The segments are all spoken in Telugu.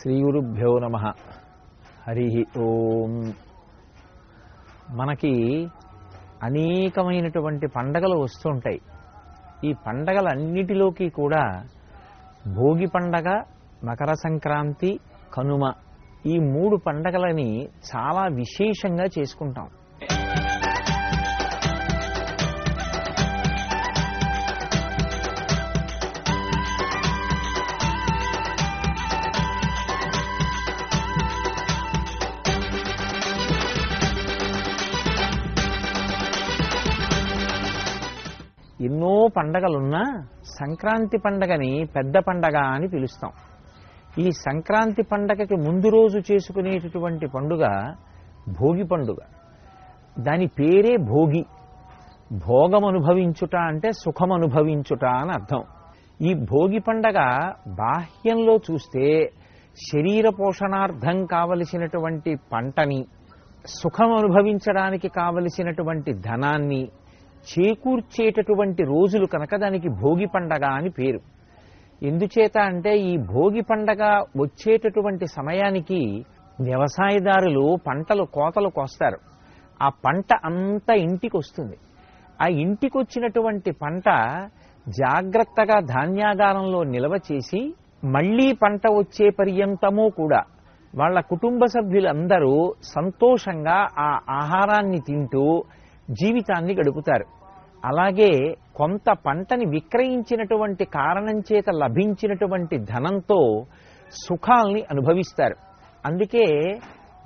శ్రీగురుభ్యో నమః. హరి ఓం. మనకి అనేకమైనటువంటి పండగలు వస్తుంటాయి. ఈ పండగలన్నిటిలోకి కూడా భోగి పండగ, మకర సంక్రాంతి, కనుమ ఈ మూడు పండగలని చాలా విశేషంగా చేసుకుంటాం. ఎన్నో పండగలున్నా సంక్రాంతి పండగని పెద్ద పండగ అని పిలుస్తాం. ఈ సంక్రాంతి పండగకి ముందు రోజు చేసుకునేటటువంటి పండుగ భోగి పండుగ. దాని పేరే భోగి. భోగం అనుభవించుట అంటే సుఖం అనుభవించుట అని అర్థం. ఈ భోగి పండగ బాహ్యంలో చూస్తే శరీర పోషణార్థం కావలసినటువంటి పంటని, సుఖం అనుభవించడానికి కావలసినటువంటి ధనాన్ని చేకూర్చేటటువంటి రోజులు కనుక దానికి భోగి పండగ అని పేరు. ఎందుచేత అంటే ఈ భోగి పండగ వచ్చేటటువంటి సమయానికి వ్యవసాయదారులు పంటలు కోతలు కోస్తారు. ఆ పంట అంతా ఇంటికి వస్తుంది. ఆ ఇంటికి వచ్చినటువంటి పంట జాగ్రత్తగా ధాన్యాగారంలో నిల్వ చేసి మళ్లీ పంట వచ్చే పర్యంతము కూడా వాళ్ళ కుటుంబ సభ్యులందరూ సంతోషంగా ఆ ఆహారాన్ని తింటూ జీవితాన్ని గడుపుతారు. అలాగే కొంత పంటని విక్రయించినటువంటి కారణం చేత లభించినటువంటి ధనంతో సుఖాల్ని అనుభవిస్తారు. అందుకే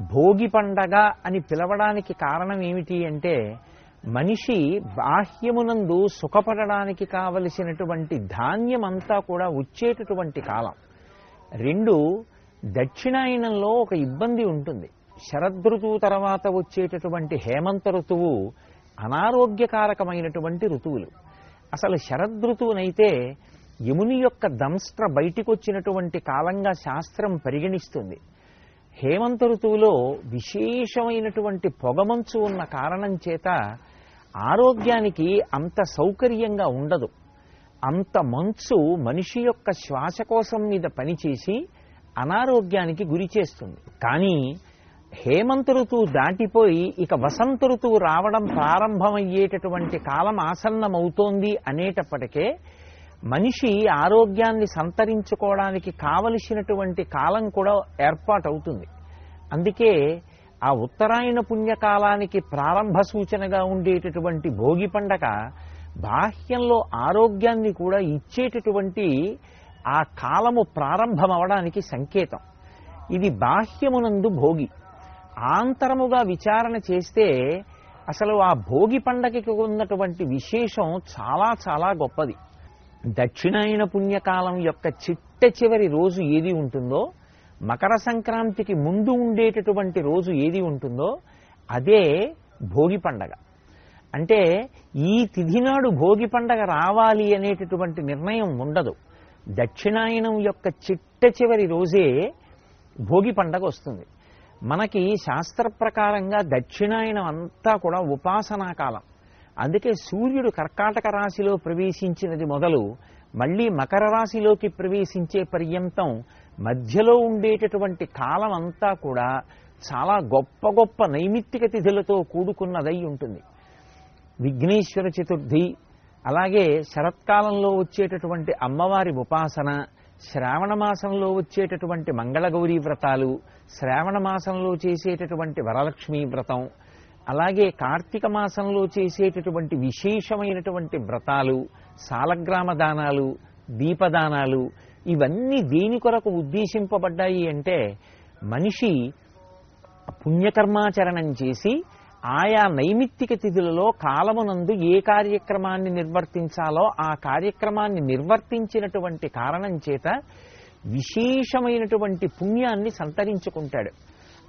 భోగి పండగ అని పిలవడానికి కారణం ఏమిటి అంటే మనిషి బాహ్యమునందు సుఖపడడానికి కావలసినటువంటి ధాన్యమంతా కూడా వచ్చేటటువంటి కాలం. రెండు, దక్షిణాయనంలో ఒక ఇబ్బంది ఉంటుంది. శరదృతువు తర్వాత వచ్చేటటువంటి హేమంత ఋతువు అనారోగ్యకారకమైనటువంటి ఋతువులు. అసలు శరదృతువునైతే యముని యొక్క దంస్ట్ర బయటికి వచ్చినటువంటి కాలంగా శాస్త్రం పరిగణిస్తుంది. హేమంత ఋతువులో విశేషమైనటువంటి పొగమంచు ఉన్న కారణం చేత ఆరోగ్యానికి అంత సౌకర్యంగా ఉండదు. అంత మంచు మనిషి యొక్క శ్వాసకోశం మీద పనిచేసి అనారోగ్యానికి గురి చేస్తుంది. కానీ హేమంత ఋతువు దాటిపోయి ఇక వసంత ఋతువు రావడం ప్రారంభమయ్యేటటువంటి కాలం ఆసన్నమవుతోంది అనేటప్పటికే మనిషి ఆరోగ్యాన్ని సంతరించుకోవడానికి కావలసినటువంటి కాలం కూడా ఏర్పాటవుతుంది. అందుకే ఆ ఉత్తరాయణ పుణ్యకాలానికి ప్రారంభ సూచనగా ఉండేటటువంటి భోగి పండగ బాహ్యంలో ఆరోగ్యాన్ని కూడా ఇచ్చేటటువంటి ఆ కాలము ప్రారంభమవడానికి సంకేతం. ఇది బాహ్యమునందు భోగి. ఆంతరముగా విచారణ చేస్తే అసలు ఆ భోగి పండగకి ఉన్నటువంటి విశేషం చాలా చాలా గొప్పది. దక్షిణాయన పుణ్యకాలం యొక్క చిట్ట చివరి రోజు ఏది ఉంటుందో, మకర సంక్రాంతికి ముందు ఉండేటటువంటి రోజు ఏది ఉంటుందో అదే భోగి పండగ. అంటే ఈ తిథి నాడు భోగి పండగ రావాలి అనేటటువంటి నిర్ణయం ఉండదు. దక్షిణాయనం యొక్క చిట్ట చివరి రోజే భోగి పండగ వస్తుంది. మనకి శాస్త్ర ప్రకారంగా దక్షిణాయనం అంతా కూడా ఉపాసనా కాలం. అందుకే సూర్యుడు కర్కాటక రాశిలో ప్రవేశించినది మొదలు మళ్లీ మకర రాశిలోకి ప్రవేశించే పర్యంతం మధ్యలో ఉండేటటువంటి కాలం అంతా కూడా చాలా గొప్ప గొప్ప నైమిత్తిక తిథులతో కూడుకున్నదై ఉంటుంది. విఘ్నేశ్వర చతుర్థి, అలాగే శరత్కాలంలో వచ్చేటటువంటి అమ్మవారి ఉపాసన, శ్రావణ మాసంలో వచ్చేటటువంటి మంగళగౌరీ వ్రతాలు, శ్రావణ మాసంలో చేసేటటువంటి వరలక్ష్మీ వ్రతం, అలాగే కార్తీక మాసంలో చేసేటటువంటి విశేషమైనటువంటి వ్రతాలు, సాలగ్రామ దానాలు, దీపదానాలు, ఇవన్నీ దేని కొరకు ఉద్దేశింపబడ్డాయి అంటే మనిషి పుణ్యకర్మాచరణం చేసి ఆయా నైమిత్తిక తిథులలో కాలమునందు ఏ కార్యక్రమాన్ని నిర్వర్తించాలో ఆ కార్యక్రమాన్ని నిర్వర్తించినటువంటి కారణం చేత విశేషమైనటువంటి పుణ్యాన్ని సంతరించుకుంటాడు.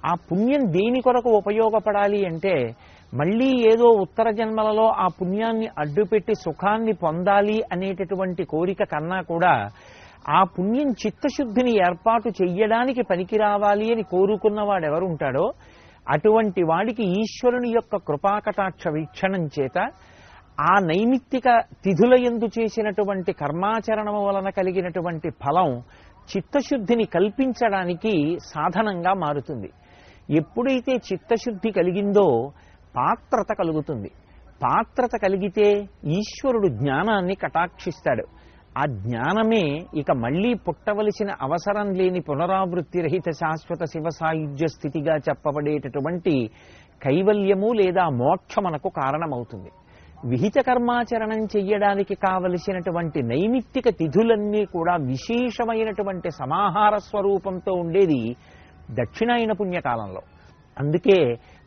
ఆ పుణ్యం దేని కొరకు ఉపయోగపడాలి అంటే మళ్లీ ఏదో ఉత్తర జన్మలలో ఆ పుణ్యాన్ని అడ్డుపెట్టి సుఖాన్ని పొందాలి అనేటటువంటి కోరిక కన్నా కూడా ఆ పుణ్యం చిత్తశుద్ధిని ఏర్పాటు చెయ్యడానికి పనికి రావాలి అని కోరుకున్నవాడెవరుంటాడో అటువంటి వాడికి ఈశ్వరుని యొక్క కృపాకటాక్ష వీక్షణం చేత ఆ నైమిత్తిక తిథుల యందు చేసినటువంటి కర్మాచరణము వలన కలిగినటువంటి ఫలం చిత్తశుద్ధిని కల్పించడానికి సాధనంగా మారుతుంది. ఎప్పుడైతే చిత్తశుద్ధి కలిగిందో పాత్రత కలుగుతుంది. పాత్రత కలిగితే ఈశ్వరుడు జ్ఞానాన్ని కటాక్షిస్తాడు. ఆ జ్ఞానమే ఇక మళ్లీ పుట్టవలసిన అవసరం లేని పునరావృత్తి రహిత శాశ్వత శివ సాయుధ్య స్థితిగా చెప్పబడేటటువంటి కైవల్యము లేదా మోక్షమునకు కారణమవుతుంది. విహిత కర్మాచరణం చెయ్యడానికి కావలసినటువంటి నైమిత్తిక తిథులన్నీ కూడా విశేషమైనటువంటి సమాహార స్వరూపంతో ఉండేది దక్షిణాయన పుణ్యకాలంలో. అందుకే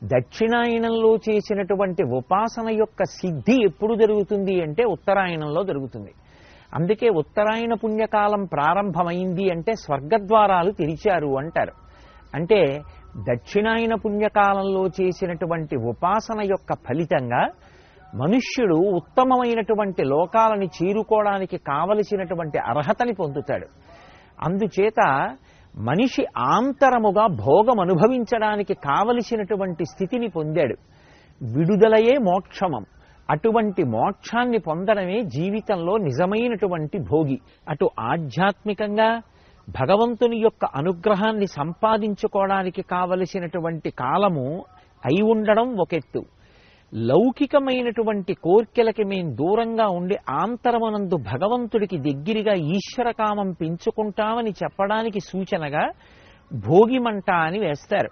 దక్షిణాయనంలో చేసినటువంటి ఉపాసన యొక్క సిద్ధి ఎప్పుడు జరుగుతుంది అంటే ఉత్తరాయణంలో జరుగుతుంది. అందుకే ఉత్తరాయణ పుణ్యకాలం ప్రారంభమైంది అంటే స్వర్గద్వారాలు తెరిచారు అంటారు. అంటే దక్షిణాయన పుణ్యకాలంలో చేసినటువంటి ఉపాసన యొక్క ఫలితంగా మనుష్యుడు ఉత్తమమైనటువంటి లోకాలని చేరుకోవడానికి కావలసినటువంటి అర్హతని పొందుతాడు. అందుచేత మనిషి ఆంతరముగా భోగం అనుభవించడానికి కావలసినటువంటి స్థితిని పొందాడు. విడుదలయే మోక్షమం. అటువంటి మోక్షాన్ని పొందడమే జీవితంలో నిజమైనటువంటి భోగి. అటు ఆధ్యాత్మికంగా భగవంతుని యొక్క అనుగ్రహాన్ని సంపాదించుకోవడానికి కావలసినటువంటి కాలము అయి ఉండడం ఒకెత్తు, లౌకికమైనటువంటి కోర్కెలకి మేం దూరంగా ఉండి ఆంతరమనందు భగవంతుడికి దగ్గరగా ఈశ్వరకామం పెంచుకుంటామని చెప్పడానికి సూచనగా భోగిమంట అని వేస్తారు.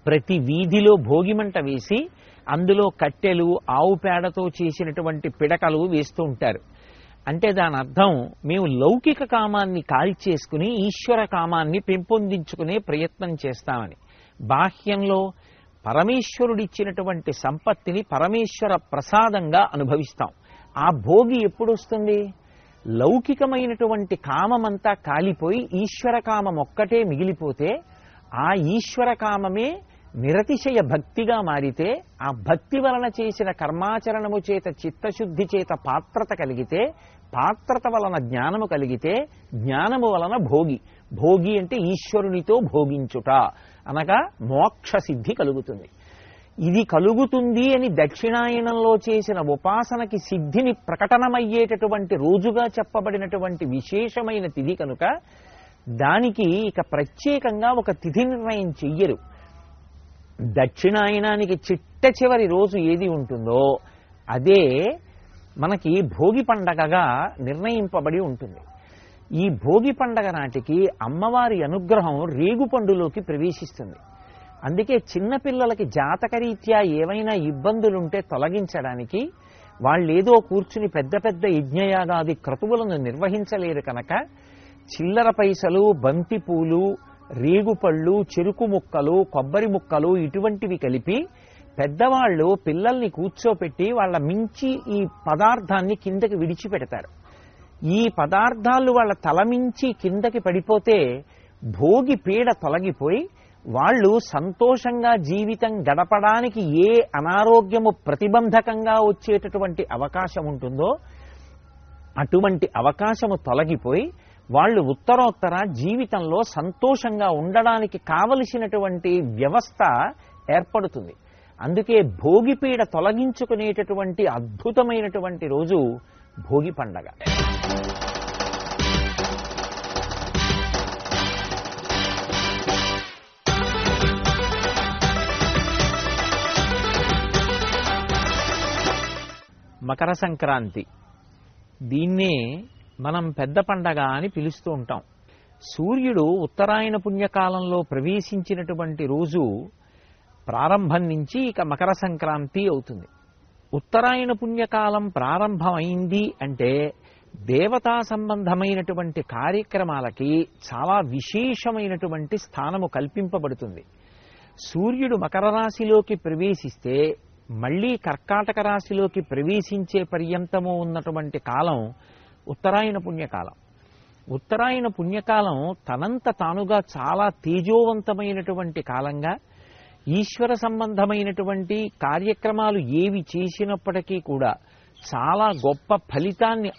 ప్రతి వీధిలో భోగిమంట వేసి అందులో కట్టెలు, ఆవు పేడతో చేసినటువంటి పిడకలు వేస్తూ ఉంటారు. అంటే దాని అర్థం మేము లౌకిక కామాన్ని కాల్చేసుకుని ఈశ్వర కామాన్ని పెంపొందించుకునే ప్రయత్నం చేస్తామని. బాహ్యంలో పరమేశ్వరుడిచ్చినటువంటి సంపత్తిని పరమేశ్వర ప్రసాదంగా అనుభవిస్తాం. ఆ భోగి ఎప్పుడు వస్తుంది? లౌకికమైనటువంటి కామమంతా కాలిపోయి ఈశ్వర కామం ఒక్కటే మిగిలిపోతే ఆ ఈశ్వర కామమే నిరతిశయ భక్తిగా మారితే, ఆ భక్తి వలన చేసిన కర్మాచరణము చేత చిత్తశుద్ధి చేత పాత్రత కలిగితే, పాత్రత వలన జ్ఞానము కలిగితే, జ్ఞానము వలన భోగి. భోగి అంటే ఈశ్వరునితో భోగించుట అనగా మోక్ష సిద్ధి కలుగుతుంది. ఇది కలుగుతుంది అని దక్షిణాయనంలో చేసిన ఉపాసనకి సిద్ధిని ప్రకటనమయ్యేటటువంటి రోజుగా చెప్పబడినటువంటి విశేషమైన తిథి కనుక దానికి ఇక ప్రత్యేకంగా ఒక తిథి నిర్ణయం చెయ్యరు. దక్షిణాయనానికి చిట్ట చివరి రోజు ఏది ఉంటుందో అదే మనకి భోగి పండగగా నిర్ణయింపబడి ఉంటుంది. ఈ భోగి పండగ నాటికి అమ్మవారి అనుగ్రహం రేగుపండులోకి ప్రవేశిస్తుంది. అందుకే చిన్నపిల్లలకి జాతకరీత్యా ఏవైనా ఇబ్బందులుంటే తొలగించడానికి వాళ్ళేదో కూర్చుని పెద్ద పెద్ద యజ్ఞయాగాది క్రతువులను నిర్వహించలేరు కనుక చిల్లర పైసలు, బంతిపూలు, రేగుపళ్ళు, చెరుకు ముక్కలు, కొబ్బరి ముక్కలు ఇటువంటివి కలిపి పెద్దవాళ్ళు పిల్లల్ని కూర్చోపెట్టి వాళ్ళ మించి ఈ పదార్థాన్ని కిందకి విడిచిపెడతారు. ఈ పదార్థాలు వాళ్ళ తలమించి కిందకి పడిపోతే భోగి పీడ తొలగిపోయి వాళ్ళు సంతోషంగా జీవితం గడపడానికి ఏ అనారోగ్యము ప్రతిబంధకంగా వచ్చేటటువంటి అవకాశం ఉంటుందో అటువంటి అవకాశము తొలగిపోయి వాళ్ళు ఉత్తరోత్తర జీవితంలో సంతోషంగా ఉండడానికి కావలసినటువంటి వ్యవస్థ ఏర్పడుతుంది. అందుకే భోగిపీడ తొలగించుకునేటటువంటి అద్భుతమైనటువంటి రోజు భోగి పండగ. మకర సంక్రాంతి, దీన్నే మనం పెద్ద పండగ అని పిలుస్తూ ఉంటాం. సూర్యుడు ఉత్తరాయణ పుణ్యకాలంలో ప్రవేశించినటువంటి రోజు ప్రారంభం నుంచి ఇక మకర సంక్రాంతి అవుతుంది. ఉత్తరాయణ పుణ్యకాలం ప్రారంభమైంది అంటే దేవతా సంబంధమైనటువంటి కార్యక్రమాలకి చాలా విశేషమైనటువంటి స్థానము కల్పింపబడుతుంది. సూర్యుడు మకర రాశిలోకి ప్రవేశిస్తే మళ్లీ కర్కాటక రాశిలోకి ప్రవేశించే పర్యంతము ఉన్నటువంటి కాలం ఉత్తరాయణ పుణ్యకాలం. ఉత్తరాయణ పుణ్యకాలం తనంత తానుగా చాలా తేజోవంతమైనటువంటి కాలంగా, ఈశ్వర సంబంధమైనటువంటి కార్యక్రమాలు ఏవి చేసినప్పటికీ కూడా చాలా గొప్ప ఫలితాన్ని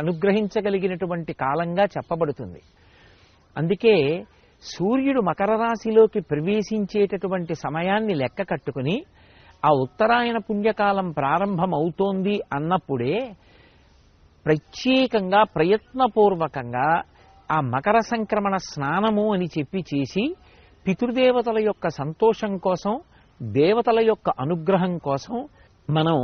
అనుగ్రహించగలిగినటువంటి కాలంగా చెప్పబడుతుంది. అందుకే సూర్యుడు మకర రాశిలోకి ప్రవేశించేటటువంటి సమయాన్ని లెక్క కట్టుకుని ఆ ఉత్తరాయణ పుణ్యకాలం ప్రారంభమవుతోంది అన్నప్పుడే ప్రత్యేకంగా ప్రయత్నపూర్వకంగా ఆ మకర సంక్రమణ స్నానము అని చెప్పి చేసి పితృదేవతల యొక్క సంతోషం కోసం, దేవతల యొక్క అనుగ్రహం కోసం మనం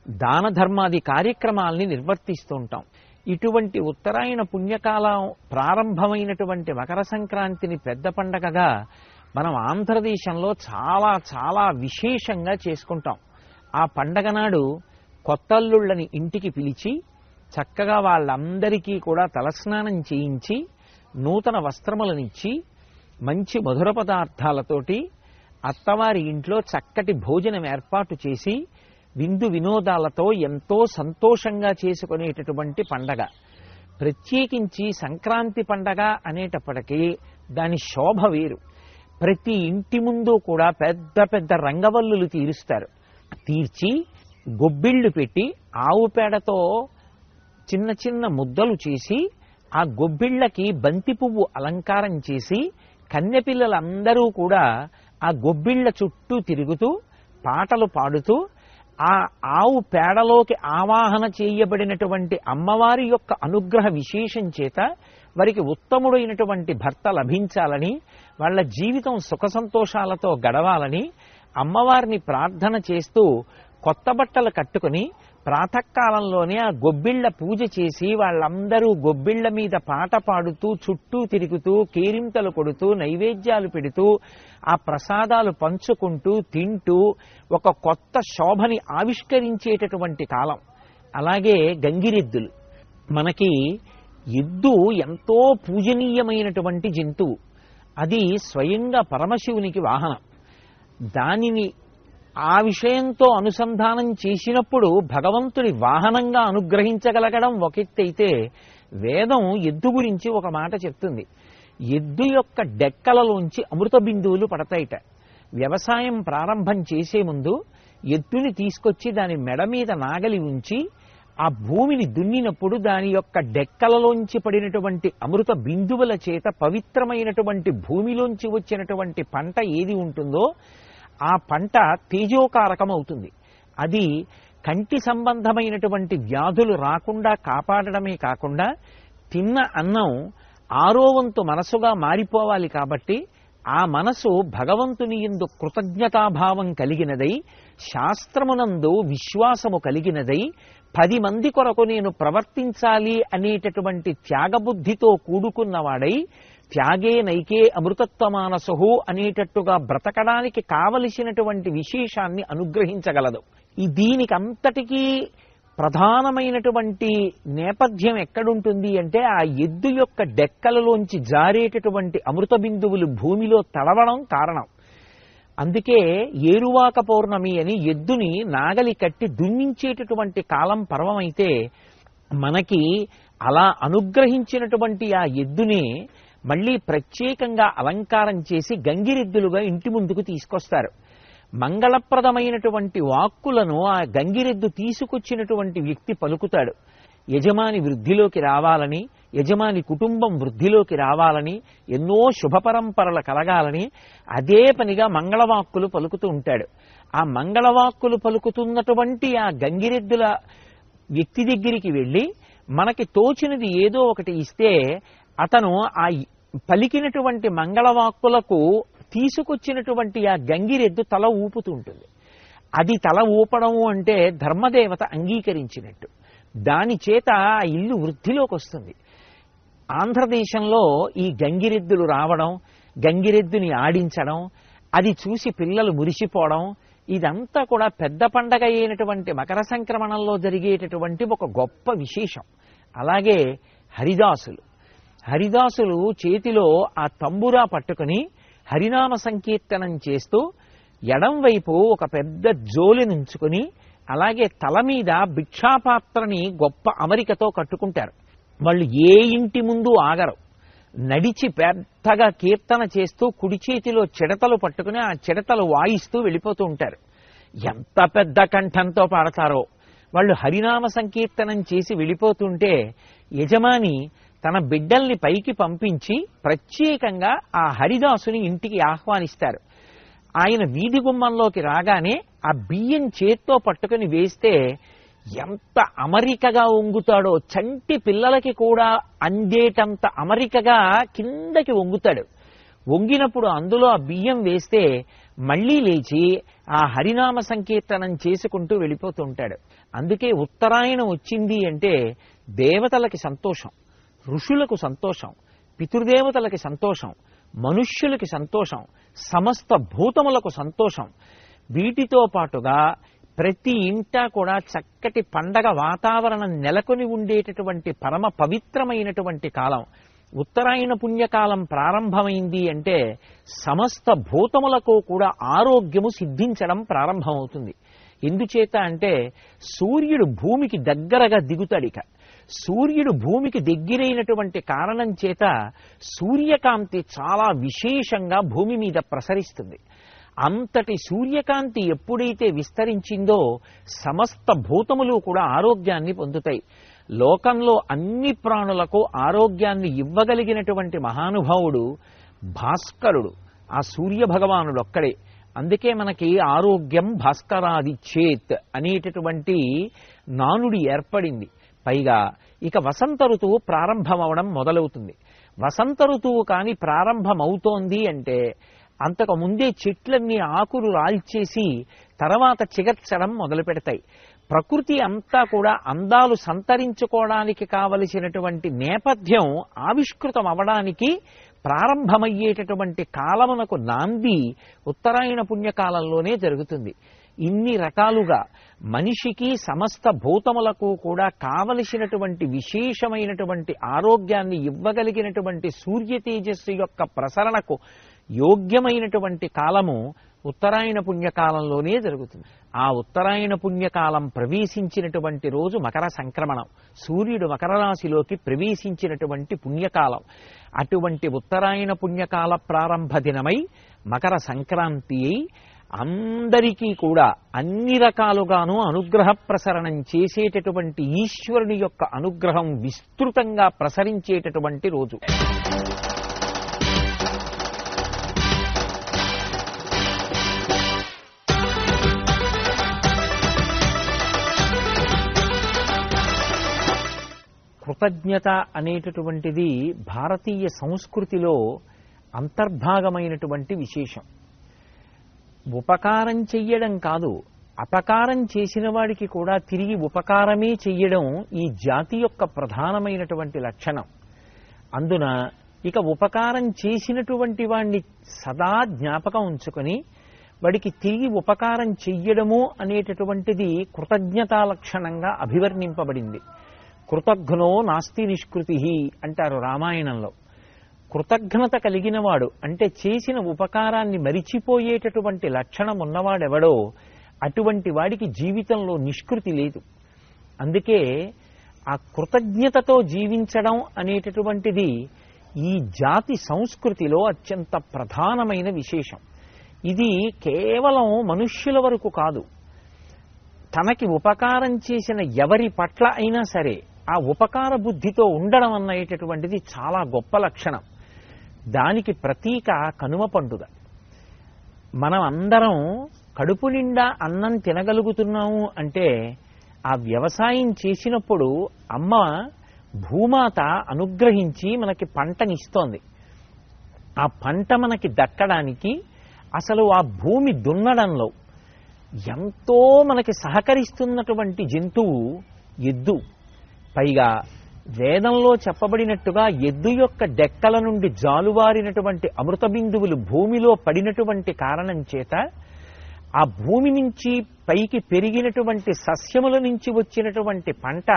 దాన ధర్మాది కార్యక్రమాల్ని నిర్వర్తిస్తూ ఉంటాం. ఇటువంటి ఉత్తరాయణ పుణ్యకాలం ప్రారంభమైనటువంటి మకర సంక్రాంతిని పెద్ద పండగగా మనం ఆంధ్రదేశంలో చాలా చాలా విశేషంగా చేసుకుంటాం. ఆ పండగ నాడు కొత్తల్లుళ్ళని ఇంటికి పిలిచి చక్కగా వాళ్ళందరికీ కూడా తలస్నానం చేయించి నూతన వస్త్రములనిచ్చి మంచి మధుర పదార్థాలతోటి అత్తవారి ఇంట్లో చక్కటి భోజనం ఏర్పాటు చేసి విందు వినోదాలతో ఎంతో సంతోషంగా చేసుకునేటటువంటి పండగ. ప్రత్యేకించి సంక్రాంతి పండగ అనేటప్పటికీ దాని శోభ వేరు. ప్రతి ఇంటి ముందు కూడా పెద్ద పెద్ద రంగవల్లులు తీర్చి గొబ్బిళ్లు పెట్టి ఆవు పేడతో చిన్న చిన్న ముద్దలు చేసి ఆ గొబ్బిళ్లకి బంతి పువ్వు అలంకారం చేసి కన్నెపిల్లలందరూ కూడా ఆ గొబ్బిళ్ల చుట్టూ తిరుగుతూ పాటలు పాడుతూ ఆ ఆవు పేడలోకి ఆవాహన చేయబడినటువంటి అమ్మవారి యొక్క అనుగ్రహ విశేషం చేత వారికి ఉత్తముడైనటువంటి భర్త లభించాలని, వాళ్ళ జీవితం సుఖ సంతోషాలతో గడవాలని అమ్మవారిని ప్రార్థన చేస్తూ కొత్త బట్టలు కట్టుకుని ప్రాతకాలంలోనే ఆ గొబ్బిళ్ల పూజ చేసి వాళ్ళందరూ గొబ్బిళ్ల మీద పాట పాడుతూ చుట్టూ తిరుగుతూ కేరింతలు కొడుతూ నైవేద్యాలు పెడుతూ ఆ ప్రసాదాలు పంచుకుంటూ తింటూ ఒక కొత్త శోభని ఆవిష్కరించేటటువంటి కాలం. అలాగే గంగిరెద్దులు. మనకి ఎద్దు ఎంతో పూజనీయమైనటువంటి జంతువు. అది స్వయంగా పరమశివునికి వాహనం. దానిని ఆ విషయంతో అనుసంధానం చేసినప్పుడు భగవంతుడి వాహనంగా అనుగ్రహించగలగడం ఒక ఎత్తైతే, వేదం ఎద్దు గురించి ఒక మాట చెప్తుంది. ఎద్దు యొక్క డెక్కలలోంచి అమృత బిందువులు పడతాయిట. వ్యవసాయం ప్రారంభం చేసే ముందు ఎద్దుని తీసుకొచ్చి దాని మెడ మీద నాగలి ఉంచి ఆ భూమిని దున్నినప్పుడు దాని యొక్క డెక్కలలోంచి పడినటువంటి అమృత బిందువుల చేత పవిత్రమైనటువంటి భూమిలోంచి వచ్చినటువంటి పంట ఏది ఉంటుందో ఆ పంట తేజోకారకం అవుతుంది. అది కంటి సంబంధమైనటువంటి వ్యాధులు రాకుండా కాపాడడమే కాకుండా తిన్న అన్నం ఆరో వంతు మనసుగా మారిపోవాలి. కాబట్టి ఆ మనసు భగవంతుని యందు కృతజ్ఞతాభావం కలిగినదై, శాస్త్రమునందు విశ్వాసము కలిగినదై, 10 మంది కొరకు నేను ప్రవర్తించాలి అనేటటువంటి త్యాగబుద్ధితో కూడుకున్నవాడై, త్యాగే నైకే అమృతత్వమానసహు అనేటట్టుగా బ్రతకడానికి కావలసినటువంటి విశేషాన్ని అనుగ్రహించగలదు. దీనికంతటికీ ప్రధానమైనటువంటి నేపథ్యం ఎక్కడుంటుంది అంటే ఆ ఎద్దు యొక్క డెక్కలలోంచి జారేటటువంటి అమృత బిందువులు భూమిలో తడవడం కారణం. అందుకే ఏరువాక పౌర్ణమి అని ఎద్దుని నాగలి కట్టి దున్నించేటటువంటి కాలం పర్వమైతే, మనకి అలా అనుగ్రహించినటువంటి ఆ ఎద్దుని మళ్ళీ ప్రత్యేకంగా అలంకారం చేసి గంగిరెద్దులుగా ఇంటి ముందుకు తీసుకొస్తారు. మంగళప్రదమైనటువంటి వాక్కులను ఆ గంగిరెద్దు తీసుకొచ్చినటువంటి వ్యక్తి పలుకుతాడు. యజమాని వృద్ధిలోకి రావాలని, యజమాని కుటుంబం వృద్ధిలోకి రావాలని, ఎన్నో శుభపరంపరలు కలగాలని అదే పనిగా మంగళవాక్కులు పలుకుతూ ఉంటాడు. ఆ మంగళవాక్కులు పలుకుతున్నటువంటి ఆ గంగిరెద్దుల వ్యక్తి దగ్గరికి వెళ్ళి మనకి తోచినది ఏదో ఒకటి ఇస్తే అతను ఆ పలికినటువంటి మంగళవాక్కులకు తీసుకొచ్చినటువంటి ఆ గంగిరెద్దు తల ఊపుతూ ఉంటుంది. అది తల ఊపడము అంటే ధర్మదేవత అంగీకరించినట్టు. దాని చేత ఆ ఇల్లు వృద్ధిలోకి వస్తుంది. ఆంధ్రదేశంలో ఈ గంగిరెద్దులు రావడం, గంగిరెద్దుని ఆడించడం, అది చూసి పిల్లలు మురిసిపోవడం, ఇదంతా కూడా పెద్ద పండగ అయినటువంటి మకర సంక్రమణంలో జరిగేటటువంటి ఒక గొప్ప విశేషం. అలాగే హరిదాసులు చేతిలో ఆ తంబురా పట్టుకుని హరినామ సంకీర్తనం చేస్తూ ఎడం వైపు ఒక పెద్ద జోలి నుంచుకుని, అలాగే తల మీద భిక్షాపాత్రని గొప్ప అమరికతో కట్టుకుంటారు. వాళ్ళు ఏ ఇంటి ముందు ఆగరు. నడిచి పెద్దగా కీర్తన చేస్తూ కుడి చేతిలో చిడతలు పట్టుకుని ఆ చిడతలు వాయిస్తూ వెళ్ళిపోతూ ఉంటారు. ఎంత పెద్ద కంఠంతో పాడతారో. వాళ్ళు హరినామ సంకీర్తనం చేసి వెళ్ళిపోతుంటే యజమాని తన బిడ్డల్ని పైకి పంపించి ప్రత్యేకంగా ఆ హరిదాసుని ఇంటికి ఆహ్వానిస్తారు. ఆయన వీధి గుమ్మంలోకి రాగానే ఆ బియ్యం చేత్తో పట్టుకుని వేస్తే ఎంత అమరికగా వంగుతాడో, చంటి పిల్లలకి కూడా అందేటంత అమరికగా కిందకి వంగుతాడు. వంగినప్పుడు అందులో ఆ బియ్యం వేస్తే మళ్లీ లేచి ఆ హరినామ సంకీర్తనం చేసుకుంటూ వెళ్ళిపోతుంటాడు. అందుకే ఉత్తరాయణం వచ్చింది అంటే దేవతలకి సంతోషం, ఋషులకు సంతోషం, పితృదేవతలకి సంతోషం, మనుష్యులకి సంతోషం, సమస్త భూతములకు సంతోషం. వీటితో పాటుగా ప్రతి ఇంటా కూడా చక్కటి పండగ వాతావరణం నెలకొని ఉండేటటువంటి పరమ పవిత్రమైనటువంటి కాలం. ఉత్తరాయణ పుణ్యకాలం ప్రారంభమైంది అంటే సమస్త భూతములకు కూడా ఆరోగ్యము సిద్ధించడం ప్రారంభమవుతుంది. ఎందుచేత అంటే సూర్యుడు భూమికి దగ్గరగా దిగుతాడిక. సూర్యుడు భూమికి దగ్గరైనటువంటి కారణం చేత సూర్యకాంతి చాలా విశేషంగా భూమి మీద ప్రసరిస్తుంది. అంతటి సూర్యకాంతి ఎప్పుడైతే విస్తరించిందో సమస్త భూతములు కూడా ఆరోగ్యాన్ని పొందుతాయి. లోకంలో అన్ని ప్రాణులకు ఆరోగ్యాన్ని ఇవ్వగలిగినటువంటి మహానుభావుడు భాస్కరుడు, ఆ సూర్య భగవానుడు ఒక్కడే. అందుకే మనకి ఆరోగ్యం భాస్కరాది చేత్ అనేటటువంటి నానుడి ఏర్పడింది. పైగా ఇక వసంత ఋతువు ప్రారంభమవడం మొదలవుతుంది. వసంత ఋతువు కానీ ప్రారంభమవుతోంది అంటే అంతకు ముందే చెట్లన్నీ ఆకులు రాల్చేసి తర్వాత చిగర్చడం మొదలు పెడతాయి. ప్రకృతి అంతా కూడా అందాలు సంతరించుకోవడానికి కావలసినటువంటి నేపథ్యం ఆవిష్కృతం అవడానికి ప్రారంభమయ్యేటటువంటి కాలమునకు నాంది ఉత్తరాయణ పుణ్యకాలంలోనే జరుగుతుంది. ఇన్ని రకాలుగా మనిషికి సమస్త భూతములకు కూడా కావలసినటువంటి విశేషమైనటువంటి ఆరోగ్యాన్ని ఇవ్వగలిగినటువంటి సూర్య తేజస్సు యొక్క ప్రసరణకు యోగ్యమైనటువంటి కాలము ఉత్తరాయణ పుణ్యకాలంలోనే జరుగుతుంది. ఆ ఉత్తరాయణ పుణ్యకాలం ప్రవేశించినటువంటి రోజు మకర సంక్రమణం, సూర్యుడు మకర రాశిలోకి ప్రవేశించినటువంటి పుణ్యకాలం. అటువంటి ఉత్తరాయణ పుణ్యకాల ప్రారంభ దినమై మకర సంక్రాంతి అయి అందరికీ కూడా అన్ని రకాలుగాను అనుగ్రహ ప్రసరణం చేసేటటువంటి ఈశ్వరుని యొక్క అనుగ్రహం విస్తృతంగా ప్రసరించేటటువంటి రోజు. కృతజ్ఞత అనేటటువంటిది భారతీయ సంస్కృతిలో అంతర్భాగమైనటువంటి విశేషం. ఉపకారం చెయ్యడం కాదు, అపకారం చేసిన వాడికి కూడా తిరిగి ఉపకారమే చెయ్యడం ఈ జాతి యొక్క ప్రధానమైనటువంటి లక్షణం. అందున ఇక ఉపకారం చేసినటువంటి వాడిని సదా జ్ఞాపకం ఉంచుకొని వాడికి తిరిగి ఉపకారం చెయ్యడము అనేటటువంటిది కృతజ్ఞతా లక్షణంగా అభివర్ణింపబడింది. కృతజ్ఞో నాస్తి నిష్కృతి అంటారు రామాయణంలో. కృతజ్ఞత కలిగినవాడు అంటే చేసిన ఉపకారాన్ని మరిచిపోయేటటువంటి లక్షణం ఉన్నవాడెవడో అటువంటి వాడికి జీవితంలో నిష్కృతి లేదు. అందుకే ఆ కృతజ్ఞతతో జీవించడం అనేటటువంటిది ఈ జాతి సంస్కృతిలో అత్యంత ప్రధానమైన విశేషం. ఇది కేవలం మనుష్యుల వరకు కాదు, తనకి ఉపకారం చేసిన ఎవరి పట్ల అయినా సరే ఆ ఉపకార బుద్ధితో ఉండడం అనేటటువంటిది చాలా గొప్ప లక్షణం. దానికి ప్రతీక కనుమ పండుగ. మనం అందరం కడుపు నిండా అన్నం తినగలుగుతున్నాము అంటే ఆ వ్యవసాయం చేసినప్పుడు అమ్మ భూమాత అనుగ్రహించి మనకి పంటనిస్తోంది. ఆ పంట మనకి దక్కడానికి అసలు ఆ భూమి దున్నడంలో ఎంతో మనకి సహకరిస్తున్నటువంటి జంతువు ఎద్దు. పైగా వేదంలో చెప్పబడినట్టుగా ఎద్దు యొక్క డెక్కల నుండి జాలువారినటువంటి అమృత బిందువులు భూమిలో పడినటువంటి కారణం చేత ఆ భూమి నుంచి పైకి పెరిగినటువంటి సస్యముల నుంచి వచ్చినటువంటి పంట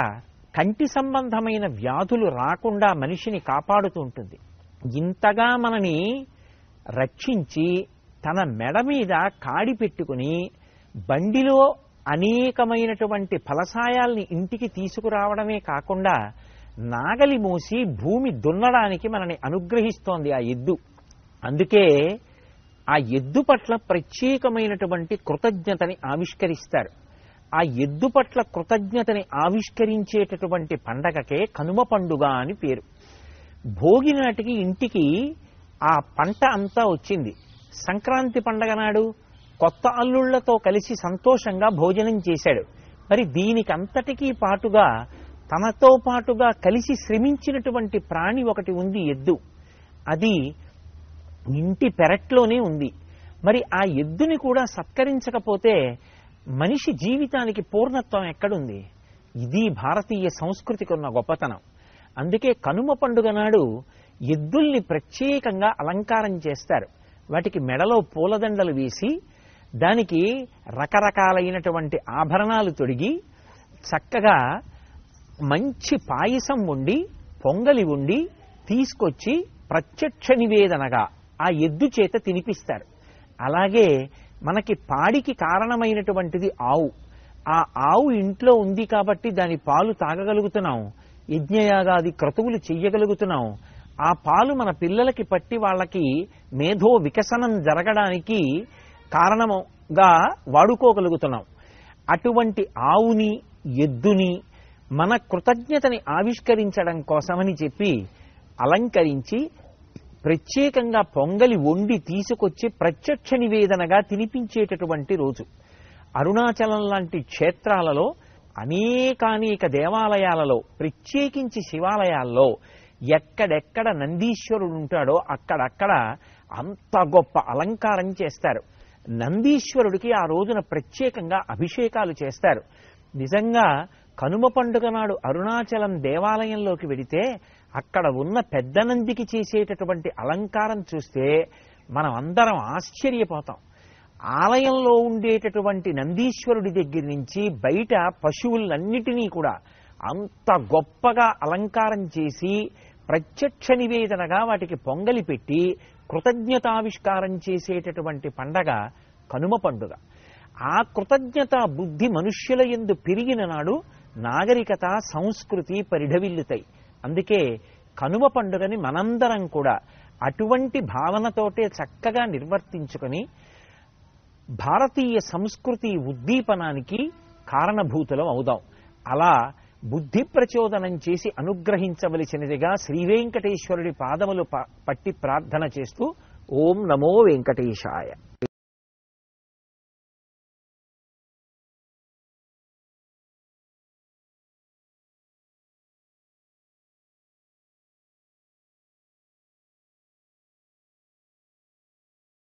కంటి సంబంధమైన వ్యాధులు రాకుండా మనిషిని కాపాడుతూ ఉంటుంది. ఇంతగా మనని రక్షించి తన మెడ మీద కాడి పెట్టుకుని బండిలో అనేకమైనటువంటి ఫలసాయాల్ని ఇంటికి తీసుకురావడమే కాకుండా నాగలి మోసి భూమి దున్నడానికి మనని అనుగ్రహిస్తోంది ఆ ఎద్దు. అందుకే ఆ ఎద్దు పట్ల ప్రత్యేకమైనటువంటి కృతజ్ఞతని ఆవిష్కరిస్తారు. ఆ ఎద్దు పట్ల కృతజ్ఞతని ఆవిష్కరించేటటువంటి పండగకే కనుమ పండుగ అని పేరు. భోగి నాటికి ఇంటికి ఆ పంట అంతా వచ్చింది. సంక్రాంతి పండగ నాడు కొత్త అల్లుళ్లతో కలిసి సంతోషంగా భోజనం చేశాడు. మరి దీనికంతటికీ పాటుగా తనతో పాటుగా కలిసి శ్రమించినటువంటి ప్రాణి ఒకటి ఉంది, ఎద్దు. అది ఇంటి పెరట్లోనే ఉంది. మరి ఆ ఎద్దుని కూడా సత్కరించకపోతే మనిషి జీవితానికి పూర్ణత్వం ఎక్కడుంది? ఇది భారతీయ సంస్కృతికి ఉన్న గొప్పతనం. అందుకే కనుమ పండుగ నాడు ఎద్దుల్ని ప్రత్యేకంగా అలంకారం చేస్తారు. వాటికి మెడలో పూలదండలు వేసి దానికి రకరకాలైనటువంటి ఆభరణాలు తొడిగి చక్కగా మంచి పాయసం వండి పొంగలి వండి తీసుకొచ్చి ప్రత్యక్ష నివేదనగా ఆ ఎద్దు చేత తినిపిస్తారు. అలాగే మనకి పాడికి కారణమైనటువంటిది ఆవు. ఆ ఆవు ఇంట్లో ఉంది కాబట్టి దాని పాలు తాగగలుగుతున్నాం, యజ్ఞయాగాది క్రతువులు చెయ్యగలుగుతున్నాం. ఆ పాలు మన పిల్లలకి పట్టి వాళ్ళకి మేధో వికసనం జరగడానికి కారణముగా వాడుకోగలుగుతున్నాం. అటువంటి ఆవుని ఎద్దుని మన కృతజ్ఞతని ఆవిష్కరించడం కోసమని చెప్పి అలంకరించి ప్రత్యేకంగా పొంగలి వండి తీసుకొచ్చి ప్రత్యక్ష నివేదనగా తినిపించేటటువంటి రోజు. అరుణాచలం లాంటి క్షేత్రాలలో అనేకానేక దేవాలయాలలో, ప్రత్యేకించి శివాలయాల్లో ఎక్కడెక్కడ నందీశ్వరుడు ఉంటాడో అక్కడక్కడ అంత గొప్ప అలంకారం చేస్తారు. నందీశ్వరుడికి ఆ రోజున ప్రత్యేకంగా అభిషేకాలు చేస్తారు. నిజంగా కనుమ పండుగ నాడు అరుణాచలం దేవాలయంలోకి వెడితే అక్కడ ఉన్న పెద్ద నందికి చేసేటటువంటి అలంకారం చూస్తే మనం అందరం ఆశ్చర్యపోతాం. ఆలయంలో ఉండేటటువంటి నందీశ్వరుడి దగ్గర నుంచి బయట పశువులన్నిటినీ కూడా అంత గొప్పగా అలంకారం చేసి ప్రత్యక్ష నివేదనగా వాటికి పొంగలి పెట్టి కృతజ్ఞతావిష్కారం చేసేటటువంటి పండగ కనుమ పండుగ. ఆ కృతజ్ఞత బుద్ధి మనుష్యుల యందు పెరిగిన నాడు నాగరికత సంస్కృతి పరిఢవిల్లుతాయి. అందుకే కనుమ పండుగని మనందరం కూడా అటువంటి భావనతోటే చక్కగా నిర్వర్తించుకొని భారతీయ సంస్కృతి ఉద్దీపనానికి కారణభూతులం అవుదాం. అలా బుద్ధి ప్రచోదనం చేసి అనుగ్రహించవలసినదిగా శ్రీవేంకటేశ్వరుడి పాదములు పట్టి ప్రార్థన చేస్తూ ఓం నమో వెంకటేశాయ.